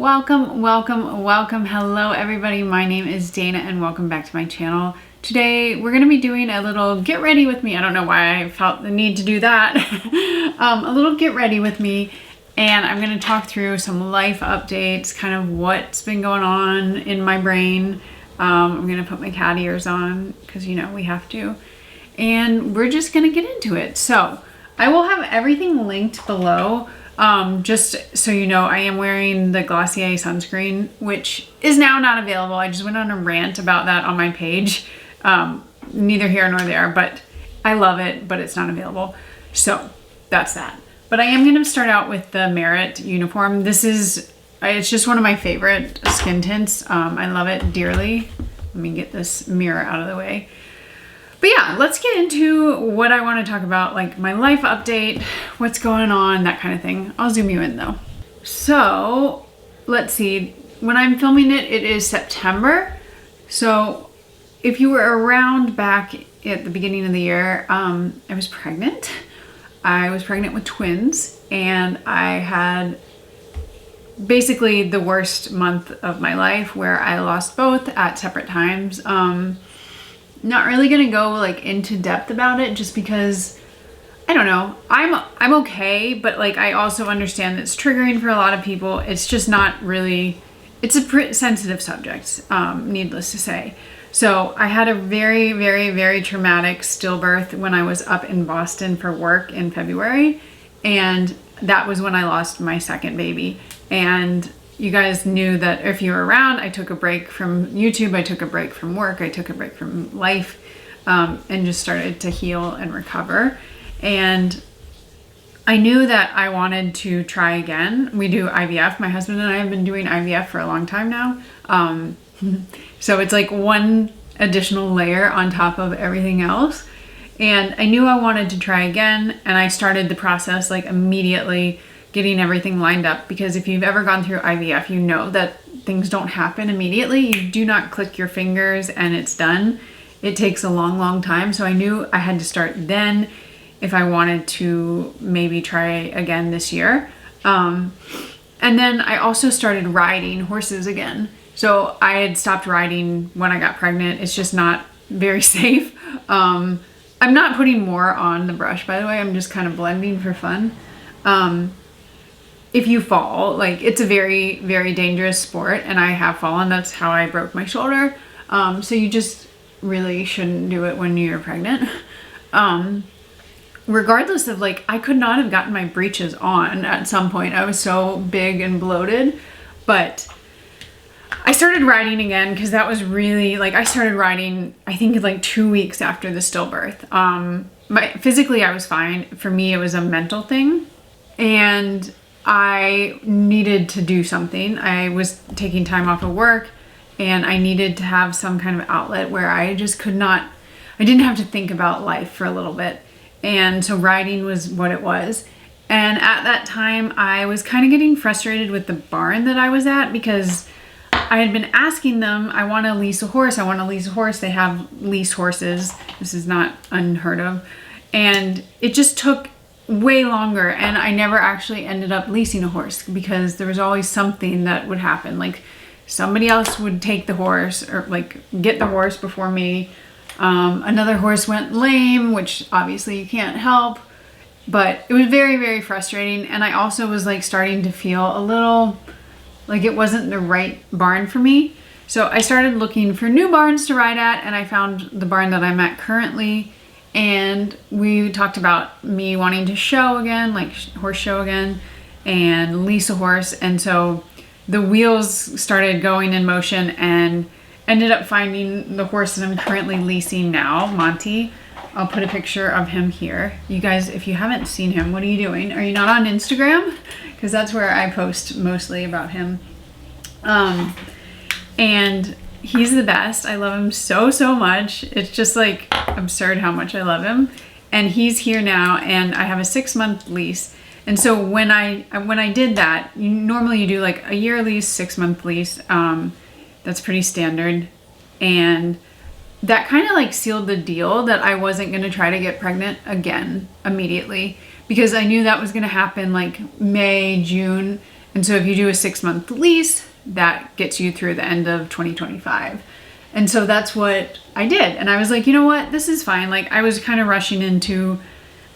Welcome. Hello everybody, my name is Dana and welcome back to my channel. Today we're going to be doing a little get ready with me. I don't know why I felt the need to do that. A little get ready with me, and I'm going to talk through some life updates, kind of what's been going on in my brain. I'm going to put my cat ears on because you know we have to, and we're just going to get into it. So I will have everything linked below. Just so you know, I am wearing the Glossier sunscreen, which is now not available. I just went on a rant about that on my page. Neither here nor there, but I love it, but it's not available. So that's that. But I am going to start out with the Merit Uniform. It's just one of my favorite skin tints. I love it dearly. Let me get this mirror out of the way. But yeah, let's get into what I want to talk about, like my life update, what's going on, that kind of thing. I'll zoom you in though. So let's see, when I'm filming it, it is September. So if you were around back at the beginning of the year, I was pregnant. I was pregnant with twins, and I had basically the worst month of my life where I lost both at separate times. Not really gonna go like into depth about it just because I don't know, I'm okay, but like I also understand that it's triggering for a lot of people. It's just not really, it's a sensitive subject, needless to say. So I had a very traumatic stillbirth when I was up in Boston for work in February, and that was when I lost my second baby. And you guys knew that if you were around, I took a break from YouTube, I took a break from work, I took a break from life, and just started to heal and recover. And I knew that I wanted to try again. We do IVF. My husband and I have been doing IVF for a long time now. So it's like one additional layer on top of everything else. And I knew I wanted to try again, and I started the process like immediately, getting everything lined up, because if you've ever gone through IVF, you know that things don't happen immediately. You do not click your fingers and it's done. It takes a long time. So I knew I had to start then if I wanted to maybe try again this year. And then I also started riding horses again. So I had stopped riding when I got pregnant. It's just not very safe. I'm not putting more on the brush, by the way. I'm just kind of blending for fun. If you fall, like it's a very dangerous sport, and I have fallen. That's how I broke my shoulder. So you just really shouldn't do it when you're pregnant. Regardless of, like, I could not have gotten my breeches on at some point. I was so big and bloated, but I started riding again because that was really, like, I started riding, I think like 2 weeks after the stillbirth. Physically I was fine. For me, it was a mental thing, and I needed to do something. I was taking time off of work, and I needed to have some kind of outlet where I just could not, I didn't have to think about life for a little bit. And so riding was what it was. And at that time, I was kind of getting frustrated with the barn that I was at, because I had been asking them, I want to lease a horse. They have lease horses. This is not unheard of. And it just took way longer, and I never actually ended up leasing a horse because there was always something that would happen. Like somebody else would take the horse, or like get the horse before me. Another horse went lame, which obviously you can't help, but it was very frustrating. And I also was like starting to feel a little like it wasn't the right barn for me. So I started looking for new barns to ride at, and I found the barn that I'm at currently. And we talked about me wanting to show again, like horse show again, and lease a horse. And so the wheels started going in motion, and ended up finding the horse that I'm currently leasing now, Monty. I'll put a picture of him here. You guys, if you haven't seen him, what are you doing? Are you not on Instagram? Because that's where I post mostly about him. And he's the best. I love him so much. It's just like absurd how much I love him. And he's here now, and I have a 6-month lease. And so when I did that, normally you do like a year lease, 6-month lease. That's pretty standard. And that kind of like sealed the deal that I wasn't going to try to get pregnant again immediately, because I knew that was going to happen like May, June, And so if you do a 6-month lease, that gets you through the end of 2025. And so that's what I did. And I was like, you know what, this is fine. Like I was kind of rushing into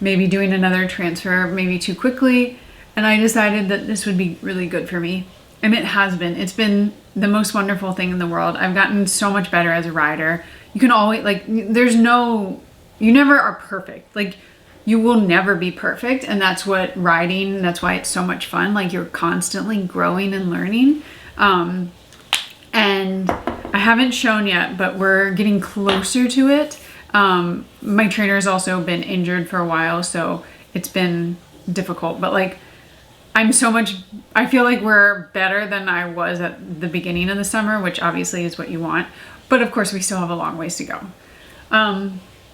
maybe doing another transfer, maybe too quickly. And I decided that this would be really good for me. And it has been. It's been the most wonderful thing in the world. I've gotten so much better as a rider. You can always, like, you never are perfect. Like, you will never be perfect. And that's what riding, that's why it's so much fun. Like, you're constantly growing and learning. And I haven't shown yet, but we're getting closer to it. My trainer's also been injured for a while, so it's been difficult. But like, I feel like we're better than I was at the beginning of the summer, which obviously is what you want. But of course, we still have a long ways to go. I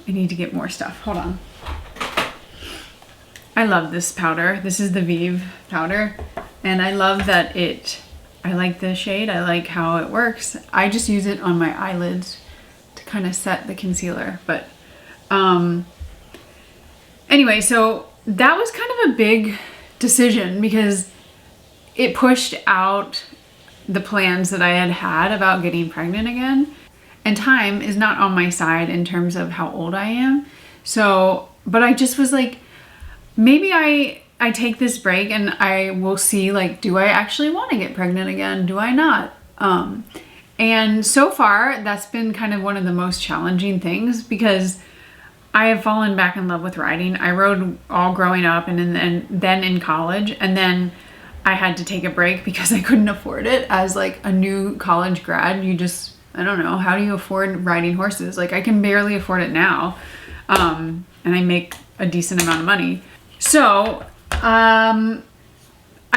need to get more stuff. Hold on. I love this powder. This is the Vive powder. And I love that I like the shade. I like how it works. I just use it on my eyelids to kind of set the concealer. But anyway, so that was kind of a big decision because it pushed out the plans that I had about getting pregnant again. And time is not on my side in terms of how old I am. So, but I just was like, maybe I take this break and I will see, like, do I actually want to get pregnant again? Do I not? And so far, that's been kind of one of the most challenging things because I have fallen back in love with riding. I rode all growing up and then in college, and then I had to take a break because I couldn't afford it. As like a new college grad, I don't know, how do you afford riding horses? Like I can barely afford it now. And I make a decent amount of money. So I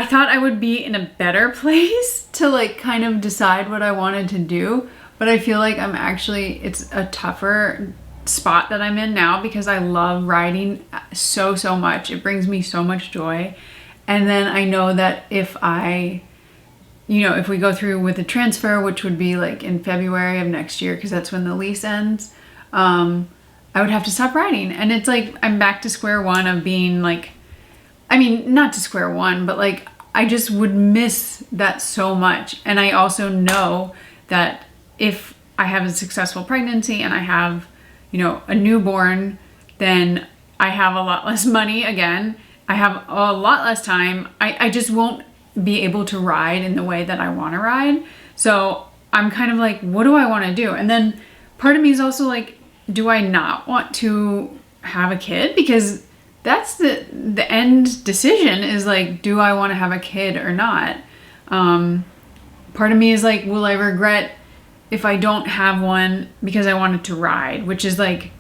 thought I would be in a better place to like kind of decide what I wanted to do. But I feel like it's a tougher spot that I'm in now because I love riding so much. It brings me so much joy. And then I know that if we go through with the transfer, which would be like in February of next year, because that's when the lease ends, I would have to stop riding. And it's like, I'm back to square one of being like, I mean, not to square one, but like, I just would miss that so much. And I also know that if I have a successful pregnancy and I have, a newborn, then I have a lot less money again. I have a lot less time. I just won't be able to ride in the way that I want to ride. So I'm kind of like, what do I want to do? And then part of me is also like, do I not want to have a kid? Because that's the end decision is like, do I want to have a kid or not? Part of me is like, will I regret if I don't have one because I wanted to ride, which is like,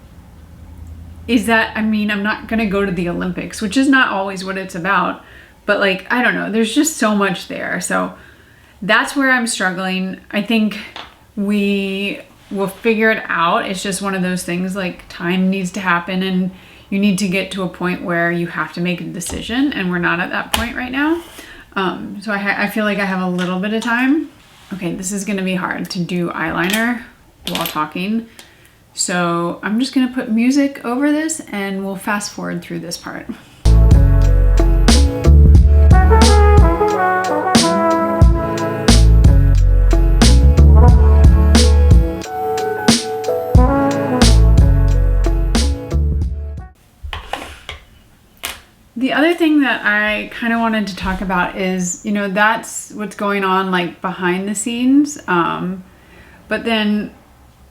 I'm not going to go to the Olympics, which is not always what it's about, but like, I don't know, there's just so much there. So that's where I'm struggling. I think we will figure it out. It's just one of those things, like time needs to happen and you need to get to a point where you have to make a decision, and we're not at that point right now. So I feel like I have a little bit of time. Okay, this is gonna be hard to do eyeliner while talking. So I'm just gonna put music over this and we'll fast forward through this part. The other thing that I kind of wanted to talk about is, that's what's going on like behind the scenes. But then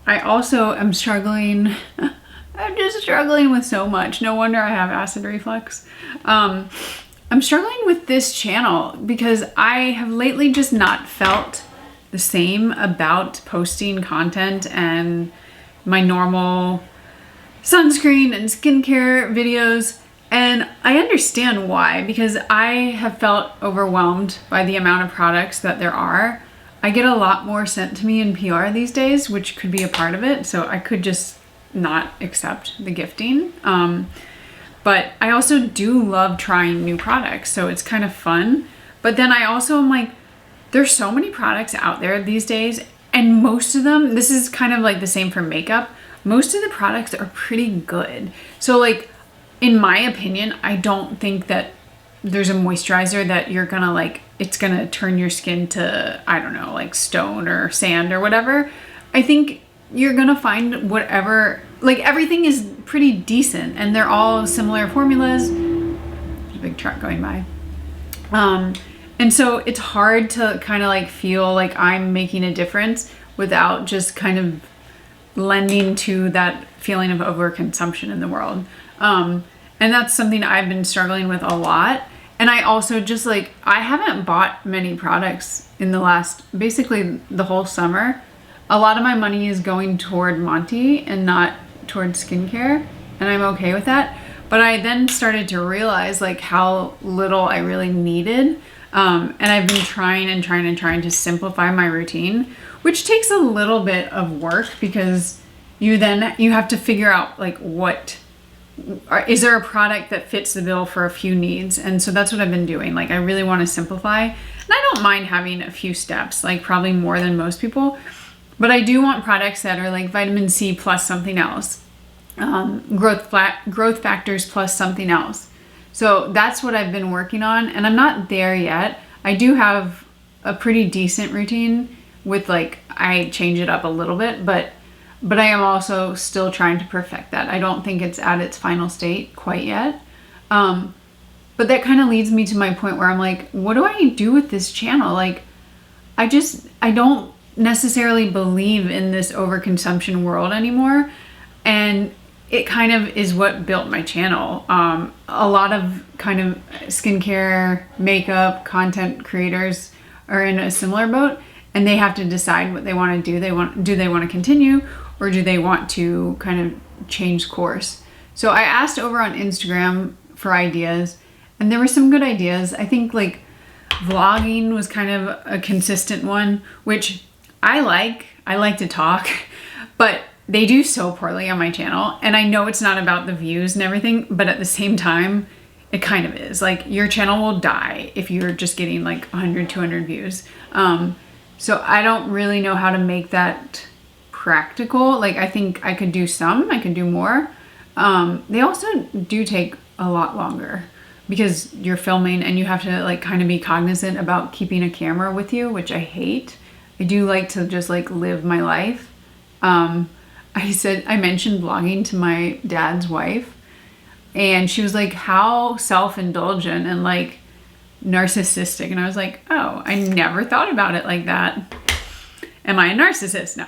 I also am struggling. I'm just struggling with so much. No wonder I have acid reflux. I'm struggling with this channel because I have lately just not felt the same about posting content and my normal sunscreen and skincare videos. And I understand why, because I have felt overwhelmed by the amount of products that there are. I get a lot more sent to me in PR these days, which could be a part of it. So I could just not accept the gifting. But I also do love trying new products. So it's kind of fun. But then I also am like, there's so many products out there these days. And most of them, this is kind of like the same for makeup. Most of the products are pretty good. So like, in my opinion, I don't think that there's a moisturizer that you're gonna like, it's gonna turn your skin to, I don't know, like stone or sand or whatever. I think you're gonna find whatever, like everything is pretty decent and they're all similar formulas. There's a big truck going by. And so it's hard to kind of like feel like I'm making a difference without just kind of lending to that feeling of overconsumption in the world. And that's something I've been struggling with a lot. And I also just like, I haven't bought many products in the last, basically the whole summer. A lot of my money is going toward Monty and not toward skincare. And I'm okay with that. But I then started to realize like how little I really needed. And I've been trying to simplify my routine, which takes a little bit of work because you have to figure out like is there a product that fits the bill for a few needs? And so that's what I've been doing. Like I really want to simplify, and I don't mind having a few steps, like probably more than most people, but I do want products that are like vitamin C plus something else, growth factors plus something else. So that's what I've been working on, and I'm not there yet. I do have a pretty decent routine with like, I change it up a little bit, but I am also still trying to perfect that. I don't think it's at its final state quite yet. But that kind of leads me to my point where I'm like, what do I do with this channel? Like, I don't necessarily believe in this overconsumption world anymore. And it kind of is what built my channel. A lot of kind of skincare, makeup, content creators are in a similar boat, and they have to decide what they want to do. Do they want to continue, or do they want to kind of change course? So I asked over on Instagram for ideas, and there were some good ideas. I think like vlogging was kind of a consistent one, which I like to talk, but they do so poorly on my channel. And I know it's not about the views and everything, but at the same time, it kind of is. Like your channel will die if you're just getting like 100, 200 views. So I don't really know how to make that practical. Like I think I could do more. They also do take a lot longer because you're filming and you have to like kind of be cognizant about keeping a camera with you, which I hate. I do like to just like live my life. I mentioned vlogging to my dad's wife, and she was like, how self-indulgent and like narcissistic. And I was like, oh, I never thought about it like that. Am I a narcissist? No.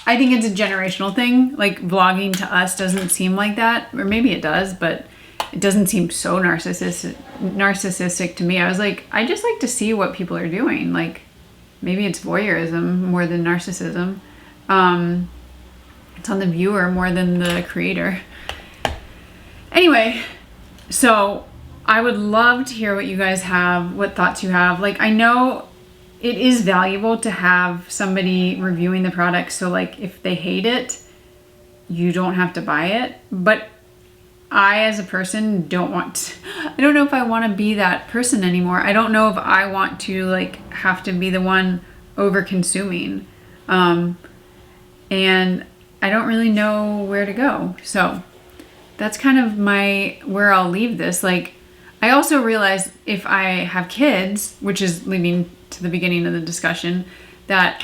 I think it's a generational thing. Like vlogging to us doesn't seem like that, or maybe it does, but it doesn't seem so narcissistic to me. I was like, I just like to see what people are doing. Like maybe it's voyeurism more than narcissism. It's on the viewer more than the creator. Anyway, so I would love to hear what you guys have, what thoughts you have. Like, I know it is valuable to have somebody reviewing the product, so like if they hate it, you don't have to buy it. But I, as a person, I don't know if I want to be that person anymore. I don't know if I want to like have to be the one over consuming. And I don't really know where to go. So that's kind of where I'll leave this. Like, I also realized if I have kids, which is leading to the beginning of the discussion, that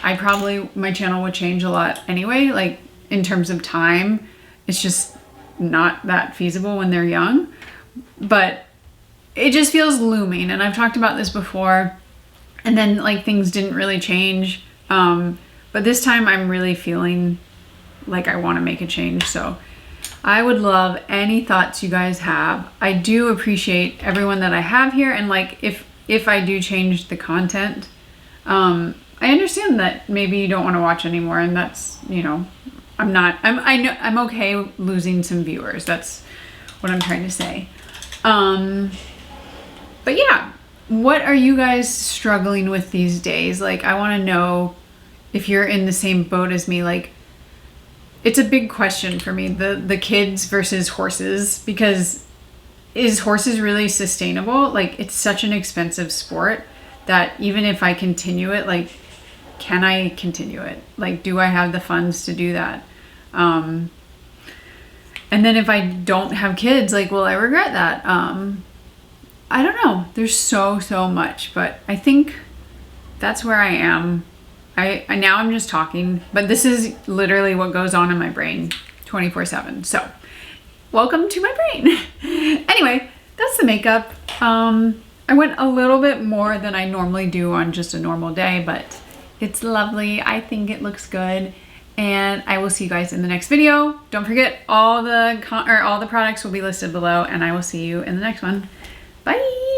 my channel would change a lot anyway. Like in terms of time, it's just not that feasible when they're young, but it just feels looming. And I've talked about this before, and then like things didn't really change. But this time I'm really feeling like I want to make a change. So I would love any thoughts you guys have. I do appreciate everyone that I have here. And like, if I do change the content, I understand that maybe you don't want to watch anymore, and that's, you know, I'm okay losing some viewers. That's what I'm trying to say. But yeah, what are you guys struggling with these days? Like, I want to know if you're in the same boat as me. Like, it's a big question for me, the kids versus horses, because is horses really sustainable? Like, it's such an expensive sport that even if I continue it, like, can I continue it? Like, do I have the funds to do that? And then if I don't have kids, like, will I regret that? I don't know. There's so much, but I think that's where I am. I now I'm just talking, but this is literally what goes on in my brain 24/7. So welcome to my brain. Anyway, that's the makeup. I went a little bit more than I normally do on just a normal day, but it's lovely. I think it looks good. And I will see you guys in the next video. Don't forget all the products will be listed below, and I will see you in the next one. Bye.